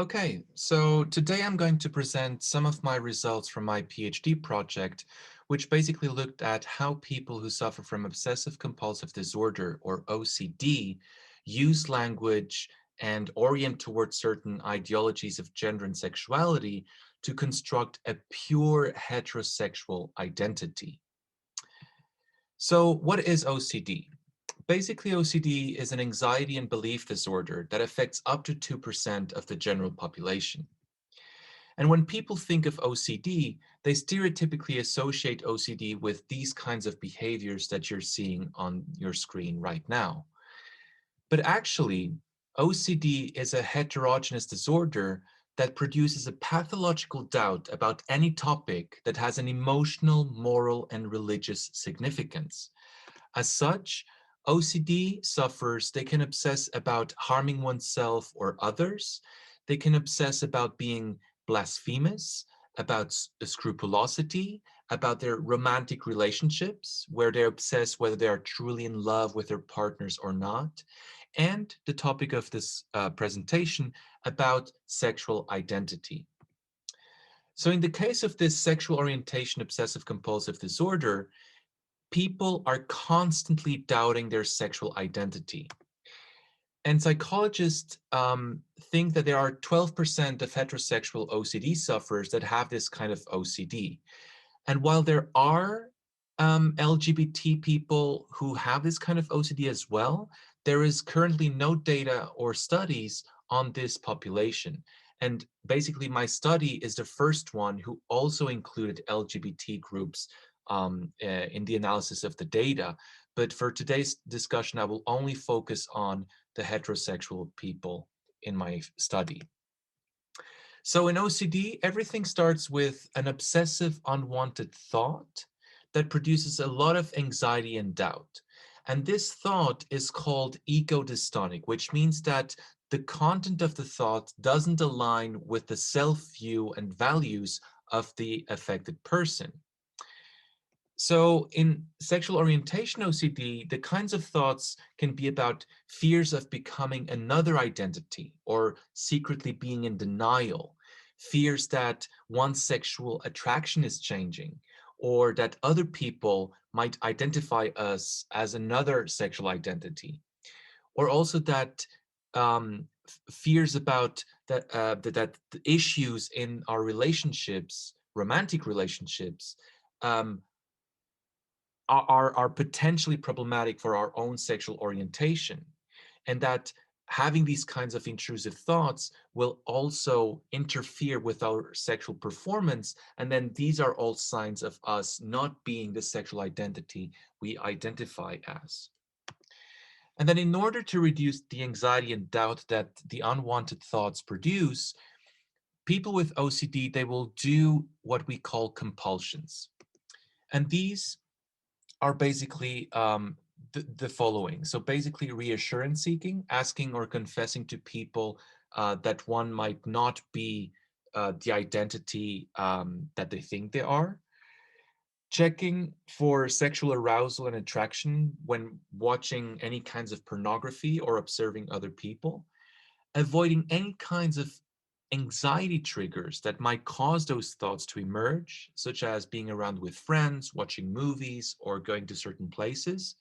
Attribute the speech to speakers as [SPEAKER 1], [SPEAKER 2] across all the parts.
[SPEAKER 1] Okay, so today I'm going to present some of my results from my PhD project, which basically looked at how people who suffer from obsessive compulsive disorder, or OCD, use language and orient towards certain ideologies of gender and sexuality to construct a pure heterosexual identity. So what is OCD? Basically, OCD is an anxiety and belief disorder that affects up to 2% of the general population. And when people think of OCD, they stereotypically associate OCD with these kinds of behaviors that you're seeing on your screen right now. But actually, OCD is a heterogeneous disorder that produces a pathological doubt about any topic that has an emotional, moral, and religious significance. As such, OCD sufferers, they can obsess about harming oneself or others. They can obsess about being blasphemous, about scrupulosity, about their romantic relationships, where they're obsessed whether they are truly in love with their partners or not. And the topic of this presentation about sexual identity. So in the case of this sexual orientation obsessive compulsive disorder, people are constantly doubting their sexual identity. And psychologists think that there are 12% of heterosexual OCD sufferers that have this kind of OCD. And while there are LGBT people who have this kind of OCD as well, there is currently no data or studies on this population. And basically, my study is the first one who also included LGBT groups in the analysis of the data. But for today's discussion, I will only focus on the heterosexual people in my study. So in OCD, everything starts with an obsessive unwanted thought that produces a lot of anxiety and doubt. And this thought is called ego-dystonic, which means that the content of the thought doesn't align with the self-view and values of the affected person. So in sexual orientation OCD, the kinds of thoughts can be about fears of becoming another identity or secretly being in denial, fears that one's sexual attraction is changing, or that other people might identify us as another sexual identity, or also that fears about that the issues in our relationships, romantic relationships, um, are potentially problematic for our own sexual orientation, and that having these kinds of intrusive thoughts will also interfere with our sexual performance, and then these are all signs of us not being the sexual identity we identify as. And then in order to reduce the anxiety and doubt that the unwanted thoughts produce, people with OCD, they will do what we call compulsions. And these are basically the following. So basically reassurance seeking, asking or confessing to people that one might not be the identity that they think they are, checking for sexual arousal and attraction when watching any kinds of pornography or observing other people, avoiding any kinds of anxiety triggers that might cause those thoughts to emerge, such as being around with friends, watching movies, or going to certain places,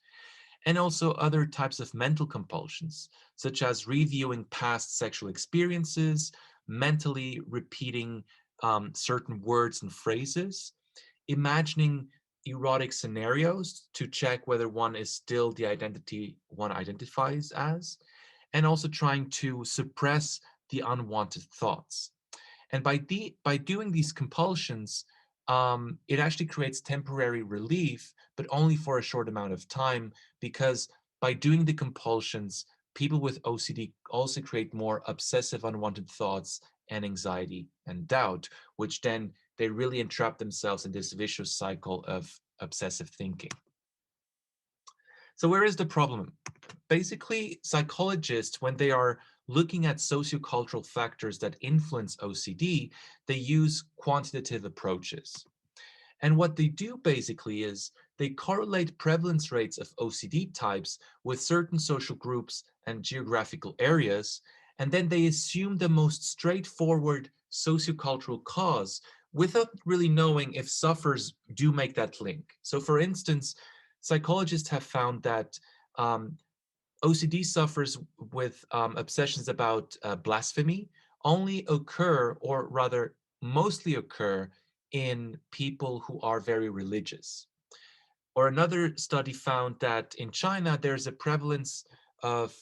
[SPEAKER 1] and also other types of mental compulsions, such as reviewing past sexual experiences, mentally repeating certain words and phrases, imagining erotic scenarios to check whether one is still the identity one identifies as, and also trying to suppress the unwanted thoughts. And by doing these compulsions, it actually creates temporary relief, but only for a short amount of time, because by doing the compulsions, people with OCD also create more obsessive unwanted thoughts and anxiety and doubt, which then they really entrap themselves in this vicious cycle of obsessive thinking. So where is the problem? Basically, psychologists, when they are looking at sociocultural factors that influence OCD, they use quantitative approaches. And what they do basically is they correlate prevalence rates of OCD types with certain social groups and geographical areas, And then they assume the most straightforward sociocultural cause without really knowing if sufferers do make that link. So for instance, psychologists have found that OCD sufferers with obsessions about blasphemy only occur, or rather mostly occur, in people who are very religious. Or another study found that in China, there's a prevalence of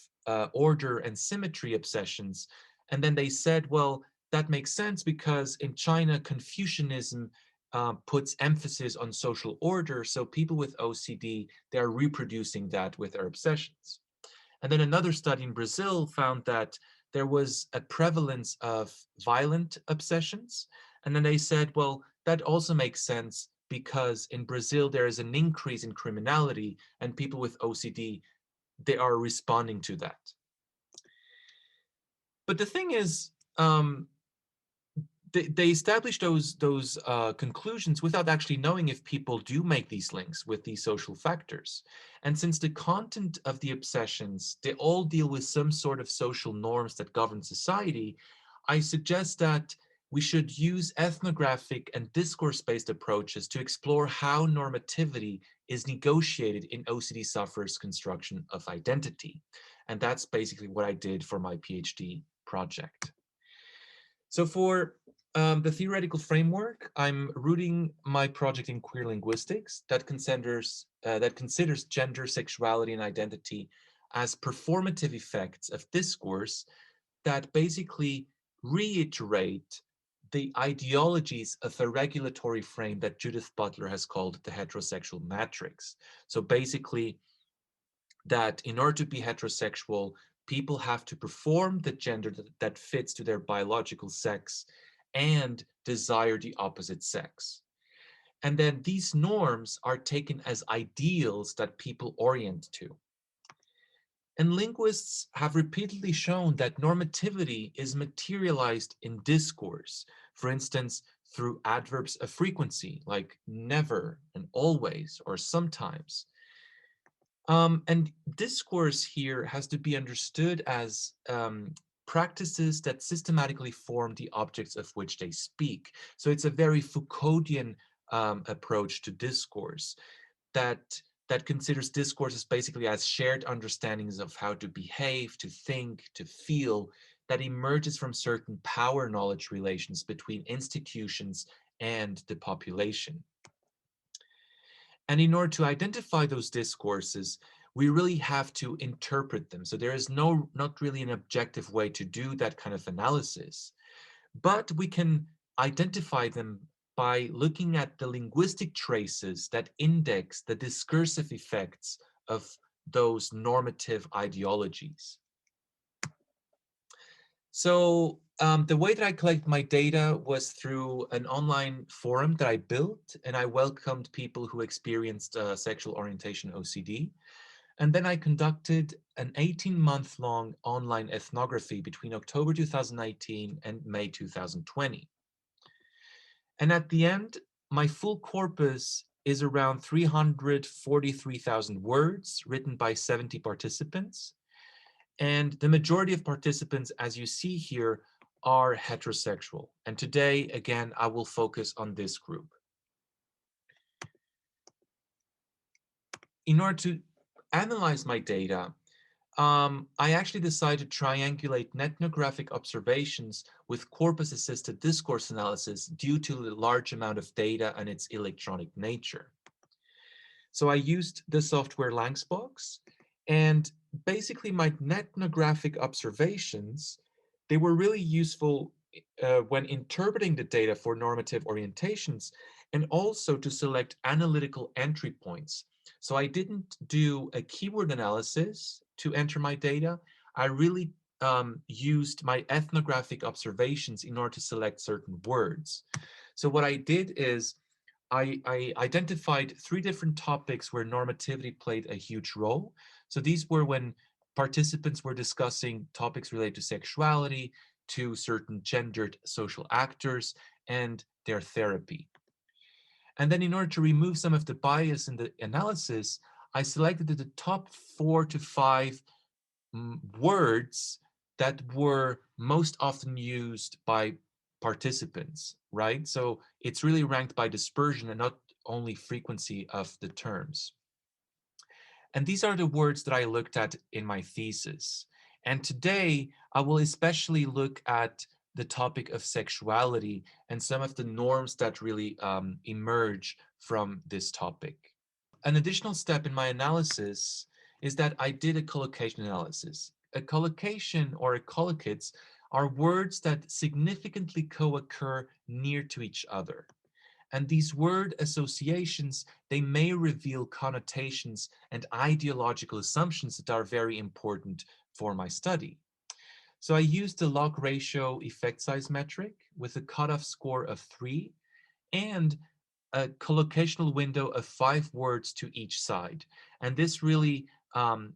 [SPEAKER 1] order and symmetry obsessions. And then they said, well, that makes sense because in China, Confucianism puts emphasis on social order. So people with OCD, they are reproducing that with their obsessions. And then another study in Brazil found that there was a prevalence of violent obsessions. And then they said, well, that also makes sense because in Brazil, there is an increase in criminality and people with OCD, they are responding to that. But the thing is, they established those conclusions without actually knowing if people do make these links with these social factors. And since the content of the obsessions, they all deal with some sort of social norms that govern society, I suggest that we should use ethnographic and discourse-based approaches to explore how normativity is negotiated in OCD sufferers' construction of identity. And that's basically what I did for my PhD project. So for the theoretical framework, I'm rooting my project in queer linguistics that considers gender, sexuality, and identity as performative effects of discourse that basically reiterate the ideologies of a regulatory frame that Judith Butler has called the heterosexual matrix. So basically, that in order to be heterosexual, people have to perform the gender that fits to their biological sex and desire the opposite sex. And then these norms are taken as ideals that people orient to. And linguists have repeatedly shown that normativity is materialized in discourse, for instance, through adverbs of frequency like never and always or sometimes. And discourse here has to be understood as practices that systematically form the objects of which they speak. So it's a very Foucauldian approach to discourse that considers discourses basically as shared understandings of how to behave, to think, to feel, that emerges from certain power knowledge relations between institutions and the population. And in order to identify those discourses, we really have to interpret them. So there is not really an objective way to do that kind of analysis, but we can identify them by looking at the linguistic traces that index the discursive effects of those normative ideologies. So the way that I collect my data was through an online forum that I built, and I welcomed people who experienced sexual orientation OCD. And then I conducted an 18-month-long online ethnography between October 2019 and May 2020. And at the end, my full corpus is around 343,000 words written by 70 participants. And the majority of participants, as you see here, are heterosexual. And today, again, I will focus on this group. In order to analyze my data, I actually decided to triangulate ethnographic observations with corpus-assisted discourse analysis due to the large amount of data and its electronic nature. So I used the software Langsbox, and basically my ethnographic observations, they were really useful when interpreting the data for normative orientations and also to select analytical entry points. So I didn't do a keyword analysis to enter my data. I really used my ethnographic observations in order to select certain words. So what I did is I identified 3 different topics where normativity played a huge role. So these were when participants were discussing topics related to sexuality, to certain gendered social actors, and their therapy. And then in order to remove some of the bias in the analysis, I selected the top 4 to 5 words that were most often used by participants, right? So it's really ranked by dispersion and not only frequency of the terms. And these are the words that I looked at in my thesis. And today, I will especially look at the topic of sexuality and some of the norms that really emerge from this topic. An additional step in my analysis is that I did a collocation analysis. A collocation or a collocates are words that significantly co-occur near to each other. And these word associations, they may reveal connotations and ideological assumptions that are very important for my study. So I used the log ratio effect size metric with a cutoff score of 3 and a collocational window of 5 words to each side. And this really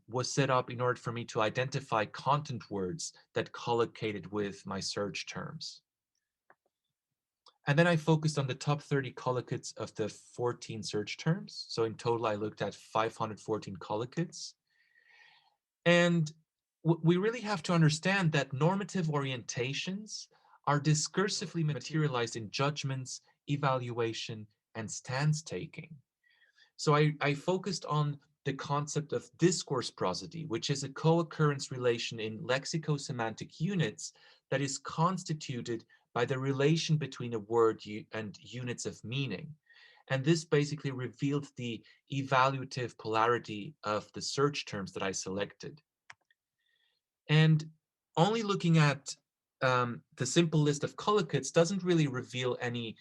[SPEAKER 1] was set up in order for me to identify content words that collocated with my search terms. And then I focused on the top 30 collocates of the 14 search terms. So in total, I looked at 514 collocates. And we really have to understand that normative orientations are discursively materialized in judgments, evaluation, and stance taking. So I focused on the concept of discourse porosity, which is a co-occurrence relation in lexicosemantic units that is constituted by the relation between a word and units of meaning. And this basically revealed the evaluative polarity of the search terms that I selected. And only looking at the simple list of collocates doesn't really reveal any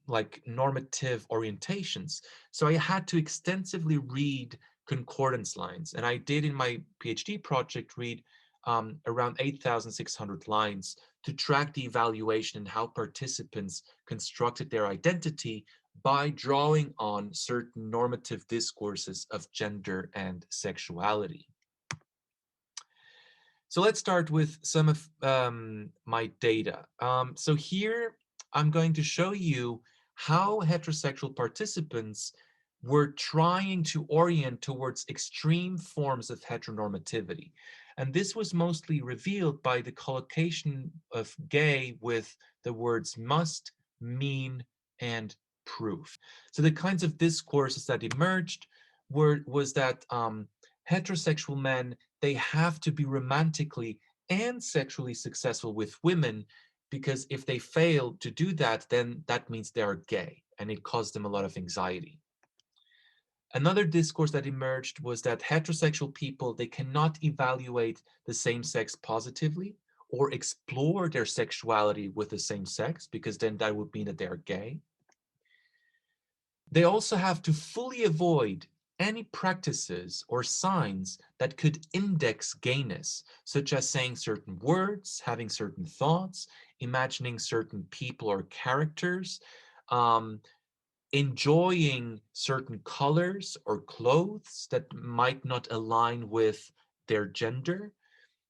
[SPEAKER 1] like normative orientations. So I had to extensively read concordance lines. And I did in my PhD project read around 8,600 lines to track the evaluation and how participants constructed their identity by drawing on certain normative discourses of gender and sexuality. So let's start with some of my data. So here I'm going to show you how heterosexual participants were trying to orient towards extreme forms of heteronormativity. And this was mostly revealed by the collocation of gay with the words must, mean, and proof. So the kinds of discourses that emerged was that heterosexual men, they have to be romantically and sexually successful with women, because if they fail to do that, then that means they are gay, and it caused them a lot of anxiety. Another discourse that emerged was that heterosexual people, they cannot evaluate the same sex positively or explore their sexuality with the same sex, because then that would mean that they are gay. They also have to fully avoid any practices or signs that could index gayness, such as saying certain words, having certain thoughts, imagining certain people or characters, enjoying certain colors or clothes that might not align with their gender,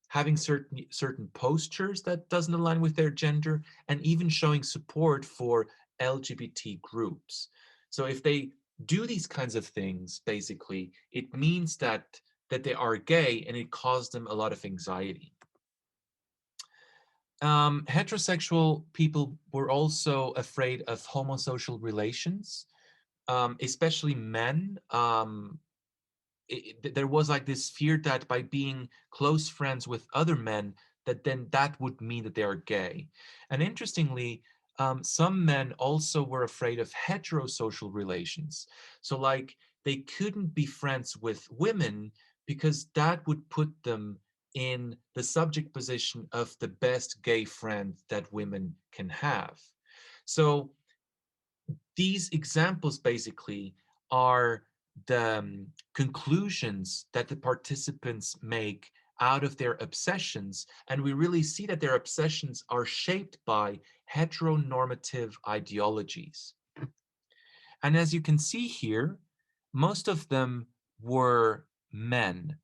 [SPEAKER 1] having certain postures that doesn't align with their gender, and even showing support for LGBT groups. So if they do these kinds of things, basically, it means that they are gay, and it caused them a lot of anxiety. Heterosexual people were also afraid of homosocial relations, especially men. There was like this fear that by being close friends with other men, that would mean that they are gay. And interestingly, some men also were afraid of heterosocial relations. So like they couldn't be friends with women because that would put them in the subject position of the best gay friend that women can have. So these examples basically are the conclusions that the participants make out of their obsessions. And we really see that their obsessions are shaped by heteronormative ideologies. And as you can see here, most of them were men.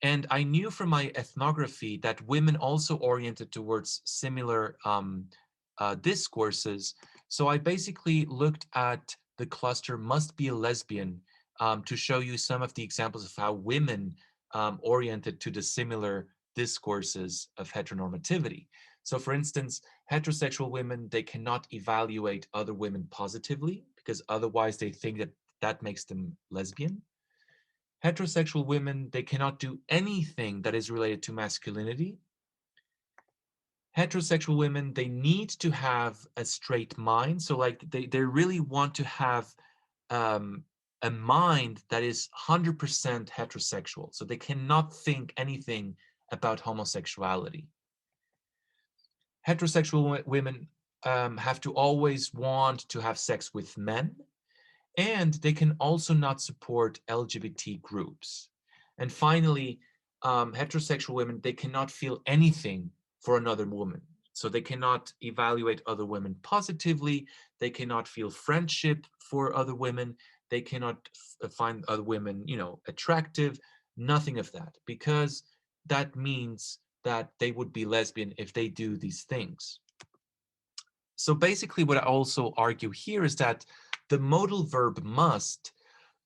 [SPEAKER 1] And I knew from my ethnography that women also oriented towards similar discourses. So I basically looked at the cluster must be a lesbian to show you some of the examples of how women oriented to the similar discourses of heteronormativity. So for instance, heterosexual women, they cannot evaluate other women positively because otherwise they think that that makes them lesbian. Heterosexual women, they cannot do anything that is related to masculinity. Heterosexual women, they need to have a straight mind. So like they really want to have um, a mind that is 100% heterosexual. So they cannot think anything about homosexuality. Heterosexual women have to always want to have sex with men, and they can also not support LGBT groups. And finally, heterosexual women, they cannot feel anything for another woman. So they cannot evaluate other women positively. They cannot feel friendship for other women. They cannot find other women, attractive, nothing of that, because that means that they would be lesbian if they do these things. So basically what I also argue here is that the modal verb must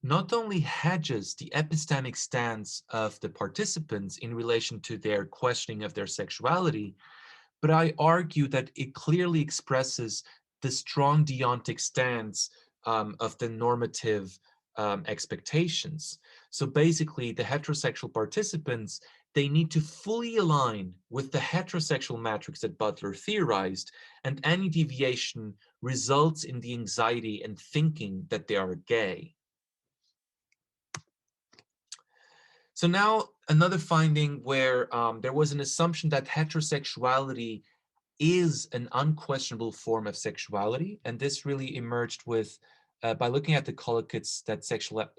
[SPEAKER 1] not only hedges the epistemic stance of the participants in relation to their questioning of their sexuality, but I argue that it clearly expresses the strong deontic stance of the normative expectations. So basically, the heterosexual participants, they need to fully align with the heterosexual matrix that Butler theorized, and any deviation results in the anxiety and thinking that they are gay. So now another finding where there was an assumption that heterosexuality is an unquestionable form of sexuality, and this really emerged with by looking at the collocates that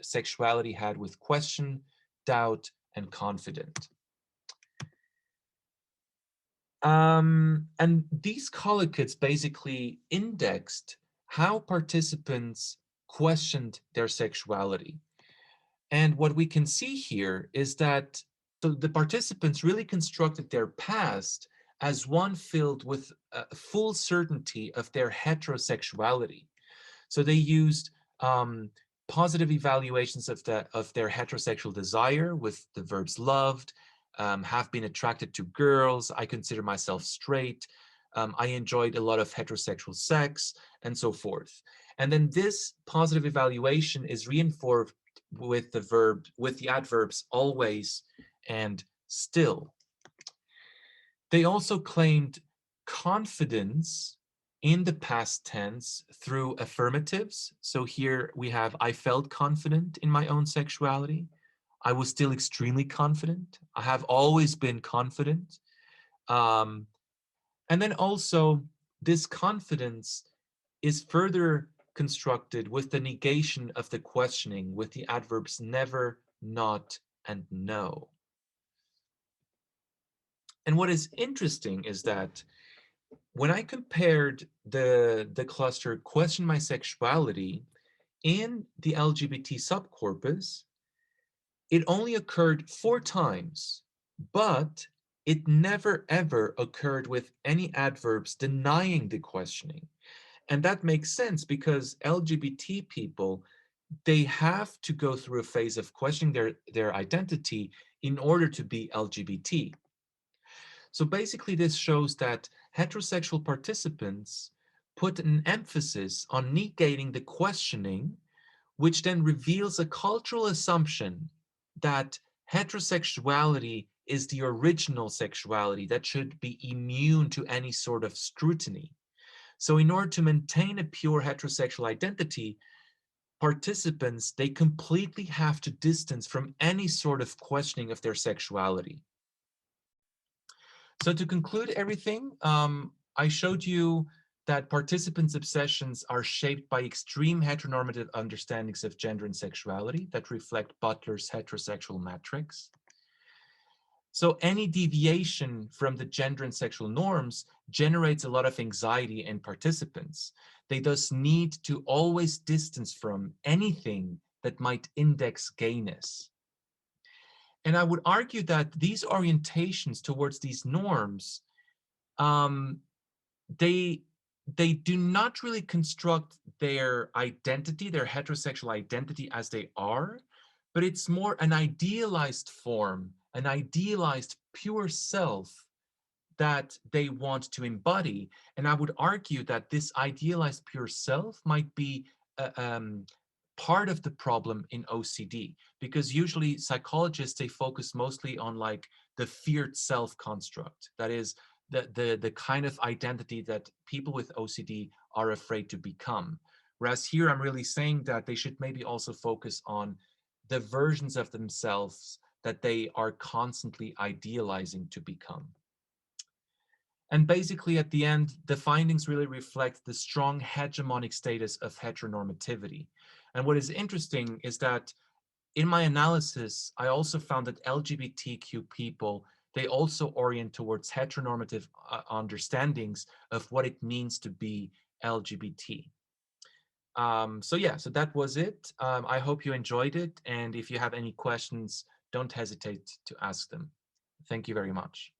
[SPEAKER 1] sexuality had with question, doubt, and confident. And these collocates basically indexed how participants questioned their sexuality. And what we can see here is that the participants really constructed their past as one filled with full certainty of their heterosexuality. So they used positive evaluations of their heterosexual desire with the verbs loved, have been attracted to girls, I consider myself straight, I enjoyed a lot of heterosexual sex, and so forth. And then this positive evaluation is reinforced with the adverbs always and still. They also claimed confidence in the past tense through affirmatives. So here we have, I felt confident in my own sexuality. I was still extremely confident. I have always been confident. And then also this confidence is further constructed with the negation of the questioning with the adverbs never, not, and no. And what is interesting is that when I compared the cluster question my sexuality in the LGBT subcorpus, it only occurred 4 times, but it never ever occurred with any adverbs denying the questioning. And that makes sense because LGBT people, they have to go through a phase of questioning their identity in order to be LGBT. So basically this shows that heterosexual participants put an emphasis on negating the questioning, which then reveals a cultural assumption that heterosexuality is the original sexuality that should be immune to any sort of scrutiny. So in order to maintain a pure heterosexual identity, participants, they completely have to distance from any sort of questioning of their sexuality. So to conclude everything, I showed you that participants' obsessions are shaped by extreme heteronormative understandings of gender and sexuality that reflect Butler's heterosexual matrix. So any deviation from the gender and sexual norms generates a lot of anxiety in participants. They thus need to always distance from anything that might index gayness. And I would argue that these orientations towards these norms, they do not really construct their identity, their heterosexual identity as they are, but it's more an idealized form, an idealized pure self that they want to embody. And I would argue that this idealized pure self might be uh, um, part of the problem in OCD, because usually psychologists, they focus mostly on like the feared self construct. That is the kind of identity that people with OCD are afraid to become. Whereas here I'm really saying that they should maybe also focus on the versions of themselves that they are constantly idealizing to become. And basically, at the end, the findings really reflect the strong hegemonic status of heteronormativity. And what is interesting is that in my analysis, I also found that LGBTQ people, they also orient towards heteronormative understandings of what it means to be LGBT. So yeah, so that was it. I hope you enjoyed it. And if you have any questions, don't hesitate to ask them. Thank you very much.